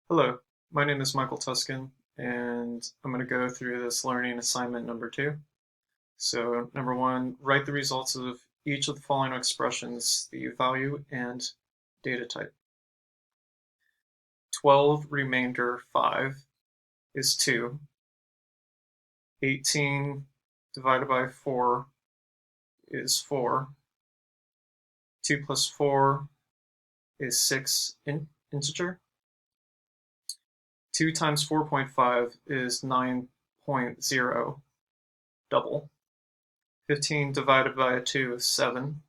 Hello, my name is Michael Tuscan, and I'm going to go through this learning assignment number 2. So, number 1, write the results of each of the following expressions, the value and data type. 12 remainder 5 is 2. 18 divided by 4 is 4. 2 plus 4 is 6 integer. 2 times 4.5 is 9.0 double. 15 divided by 2 is 7.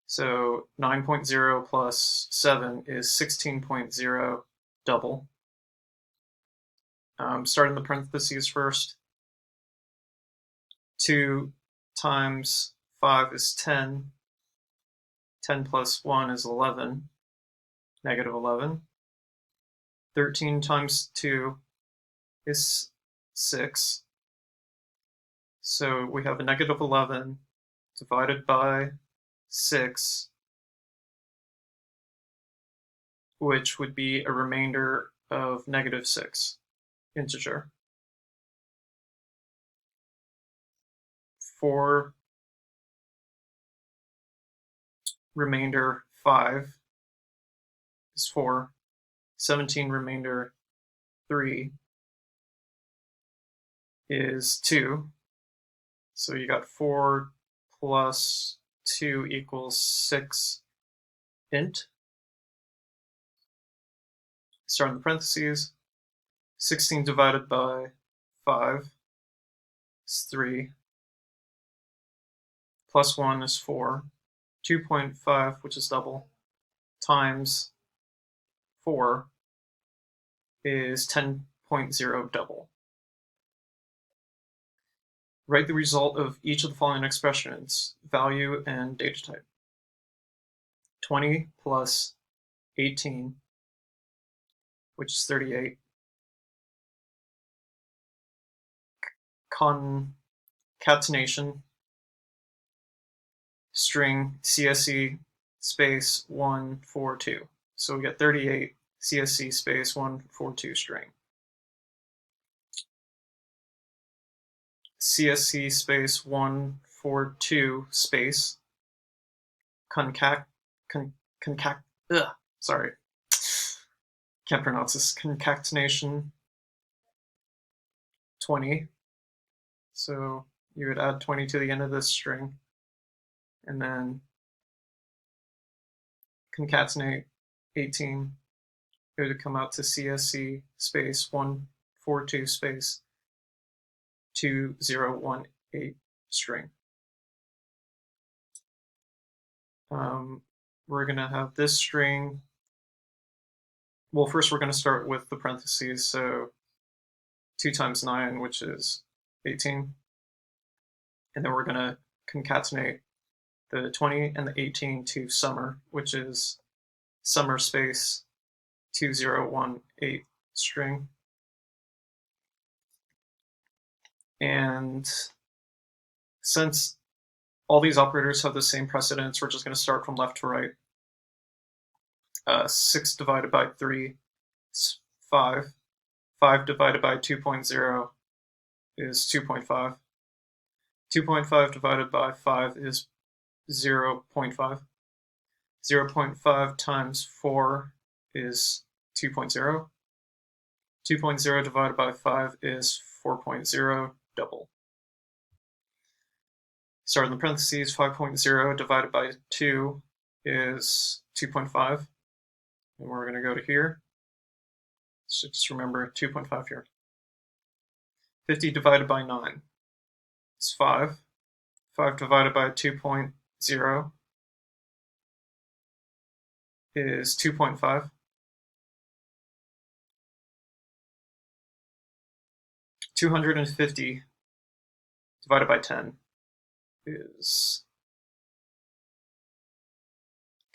So 9.0 plus 7 is 16.0 double. Starting the parentheses first. 2 times 5 is 10. 10 plus 1 is 11. Negative 11. 13 times 2 is 6. So we have a negative 11 divided by 6, which would be a remainder of negative 6, integer. 4 remainder 5 is 4. 17 remainder 3 is 2. So you got 4 plus 2 equals 6 int. Start in the parentheses. 16 divided by 5 is 3. Plus 1 is 4. 2.5, which is double, times 4 is 10.0 double. Write the result of each of the following expressions, value and data type. 20 plus 18, which is 38. Concatenation, string CSC space 142. So we get 38 CSC space 142 string. CSC space 142 space sorry, can't pronounce this, concatenation 20. So you would add 20 to the end of this string, and then concatenate 18. It would come out to CSC space 142 space 2018 string. We're going to have this string. Well, first we're going to start with the parentheses. So 2 times 9, which is 18. And then we're going to concatenate the 20 and the 18 to summer, which is summer space 2018 string. And since all these operators have the same precedence, we're just going to start from left to right. 6 divided by 3 is 5. 5 divided by 2.0 is 2.5. 2.5 divided by 5 is 0.5. 0.5 times 4 is 2.0. 2.0 divided by 5 is 4.0 double. Start in the parentheses. 5.0 divided by 2 is 2.5. And we're going to go to here. So just remember 2.5 here. 50 divided by 9 is 5. 5 divided by 2.0 is 2.5. 250 divided by 10 is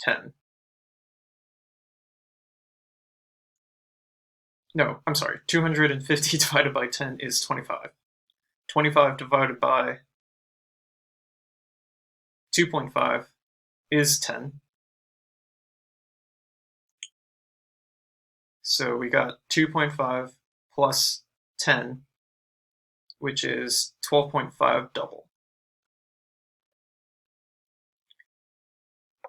10. No, I'm sorry. 250 divided by 10 is 25. 25 divided by 2.5 is 10. So we got 2.5 plus 10, which is 12.5 double.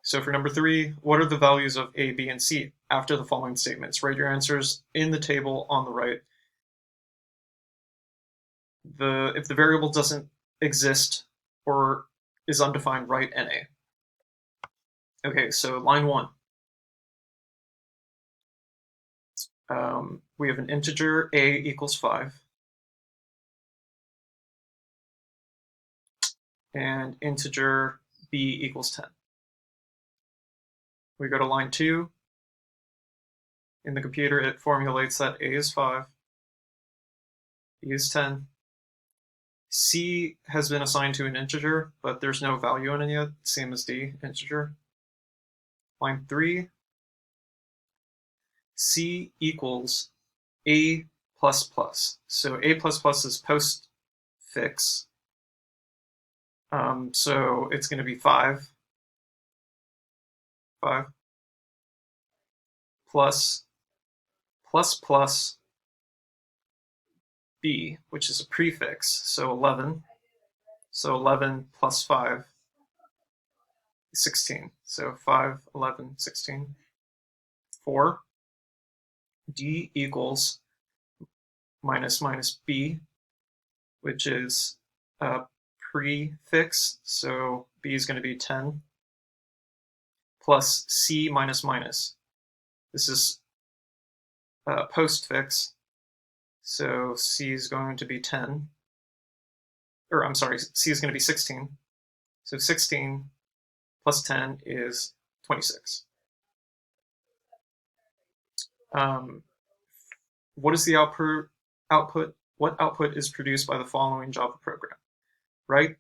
So for number 3, what are the values of A, B, and C after the following statements? Write your answers in the table on the right. If the variable doesn't exist or is undefined, write NA. Okay, so line 1. We have an integer A equals 5. And integer B equals 10. We go to line 2. In the computer, it formulates that A is 5, B is 10. C has been assigned to an integer, but there's no value in it yet, same as D, integer. Line 3, C equals A++. So A++ is postfix. So it's going to be 5 plus B, which is a prefix, so 11. So 11 plus 5 is 16. So 5, 11, 16. 4. D equals minus B, which is a prefix, so B is going to be 10, plus C minus minus. This is a postfix, so C is going to be 10, or I'm sorry, C is going to be 16. So 16 plus 10 is 26. What is the output? What output is produced by the following Java program? Write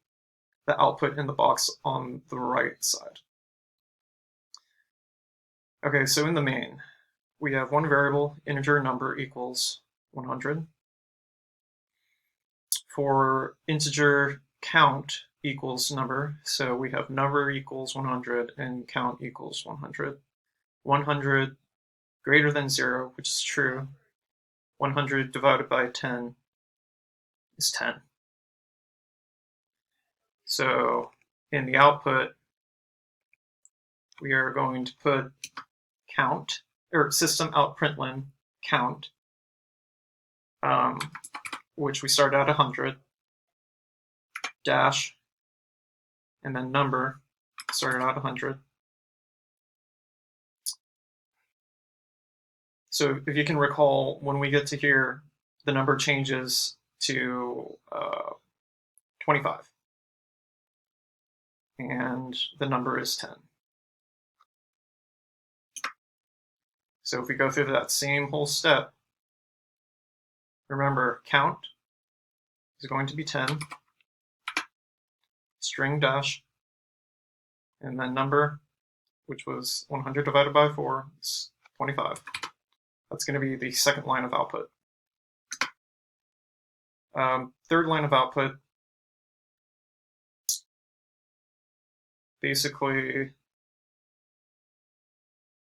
the output in the box on the right side. Okay, so in the main, we have one variable, integer number equals 100. For integer count equals number, so we have number equals 100 and count equals 100. 100 greater than 0, which is true. 100 divided by 10 is 10. So in the output, we are going to put count, or system out println count, which we start at 100, dash, and then number, started at 100. So if you can recall, when we get to here, the number changes to 25. And the number is 10. So if we go through that same whole step, remember count is going to be 10, string dash, and then number, which was 100 divided by 4, is 25. That's going to be the second line of output. Third line of output, basically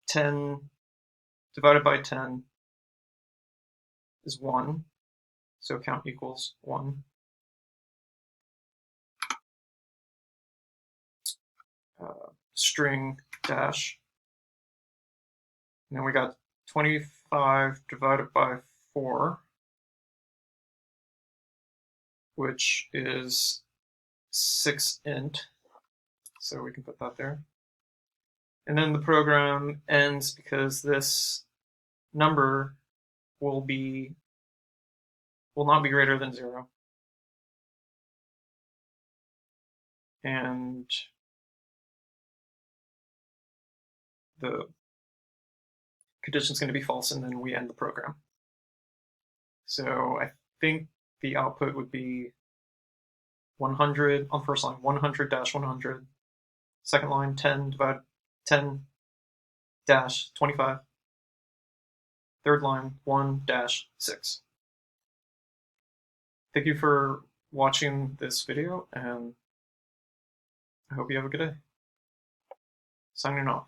10 divided by 10 is 1, so count equals 1. String dash, and then we got 25 divided by 4, which is 6 int, so we can put that there. And then the program ends because this number will not be greater than 0. And the condition is going to be false, and then we end the program. So I think the output would be 100 on the first line, 100-100. Second line, 10 divided 10-25. Third line, 1-6. Thank you for watching this video, and I hope you have a good day. Signing off.